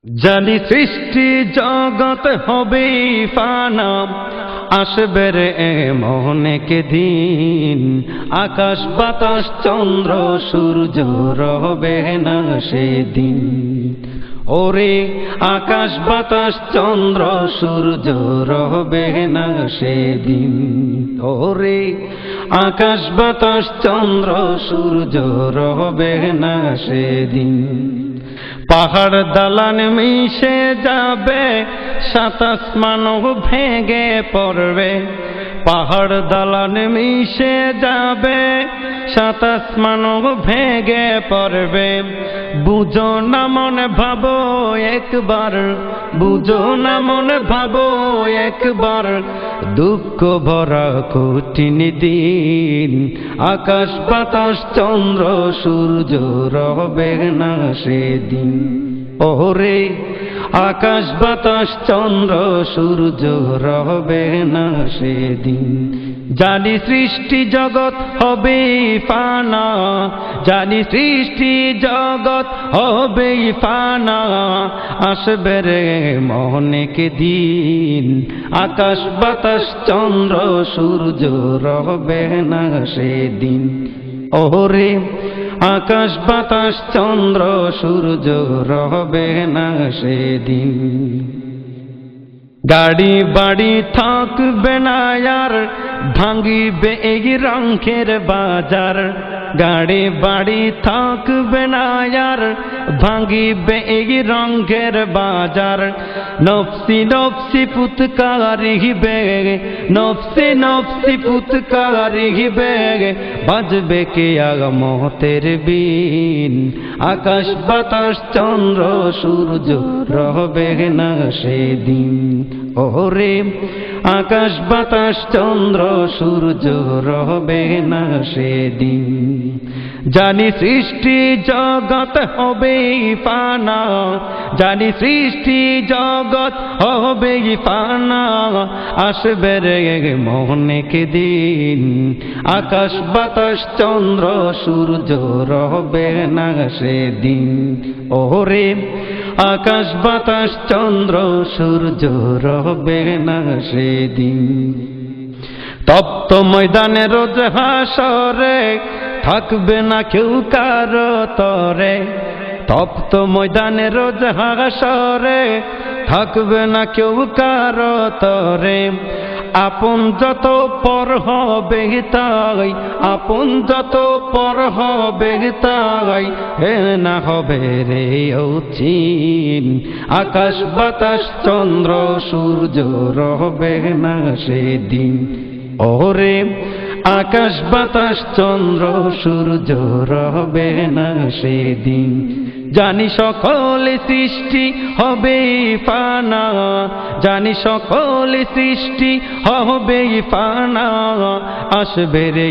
জানি সৃষ্টি জগৎ হবে ফানা, আসবে রে এমন এক দিন, আকাশ বাতাস চন্দ্র সূর্য রবে না সেদিন। ওরে আকাশ বাতাস চন্দ্র সূর্য রবে না সেদিন। ওরে আকাশ বাতাস চন্দ্র সূর্য রবে না সেদিন। পাহাড় দালান মিশে যাবে, সাত আসমানও ভেঙে পড়বে। পাহাড় দালান মিশে যাবে, সাত আসমানও ভেঙে পড়বে। বুঝো না মনে ভাবো একবার, বুঝো না মনে ভাবো একবার, দুঃখ ভরা কঠিন দিন। আকাশ বাতাস চন্দ্র সূর্য রবে না সেদিন। ওরে আকাশ বাতাস চন্দ্র সূর্য রবে না সেদিন। জানি সৃষ্টি জগৎ হবে ফানা, জানি সৃষ্টি জগৎ হবে ফানা, আসবে রে অনেক দিন। আকাশ বাতাস চন্দ্র সূর্য রবে না সেদিন। ওরে আকাশ বাতাস চন্দ্র সূর্য রবে না সেদিন। গাড়ি বাড়ি থাকবে না আর, ভাঙিবে এই রঙের বাজার। গাড়ি বাড়ি থাকবে না আর, ভাঙিবে এই রঙের বাজার। নফসি নফসি ফুৎকারিবে, নফসি নফসি ফুৎকারিবে, বাজবে কিয়ামতের বিন। আকাশ বাতাস চন্দ্র সূর্য রবে না সেদিন। ওরে আকাশ বাতাস চন্দ্র সূর্য রবে না সেদিন। জানি সৃষ্টি জগৎ হবে ফানা, জানি সৃষ্টি জগৎ হবে ফানা, আসবে রে অনেক দিন। আকাশ বাতাস চন্দ্র সূর্য রবে না সেদিন। ওরে আকাশ বাতাস চন্দ্র সূর্য রবে না সেদিন। তপ্ত ময়দানে রোজ হাসরে, থাকবে না কেউ কারো তরে। তপ্ত ময়দানে রোজ হাসরে, থাকবে না কেউ কারো তরে। আপন যত পর হবে তাই, আপন যত পর হবে তাই, হে না হবে রে চিন। আকাশ বাতাস চন্দ্র সূর্য রবে না সেদিন। ওরে আকাশ বাতাস চন্দ্র সূর্য রবে না সেদিন। জানি সকল সৃষ্টি হবে ফানা, জানি সকল সৃষ্টি হবে ফানা, আসবে রে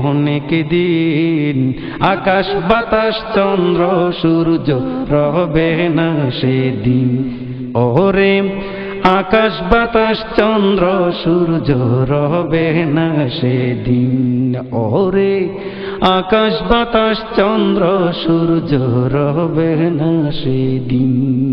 অনেক দিন। আকাশ বাতাস চন্দ্র সূর্য রবে না সেদিন। ওরে আকাশ বাতাস চন্দ্র সূর্য রবে না সেদিন। ওরে আকাশ বাতাস চন্দ্র সূর্য রবে না সেদিন।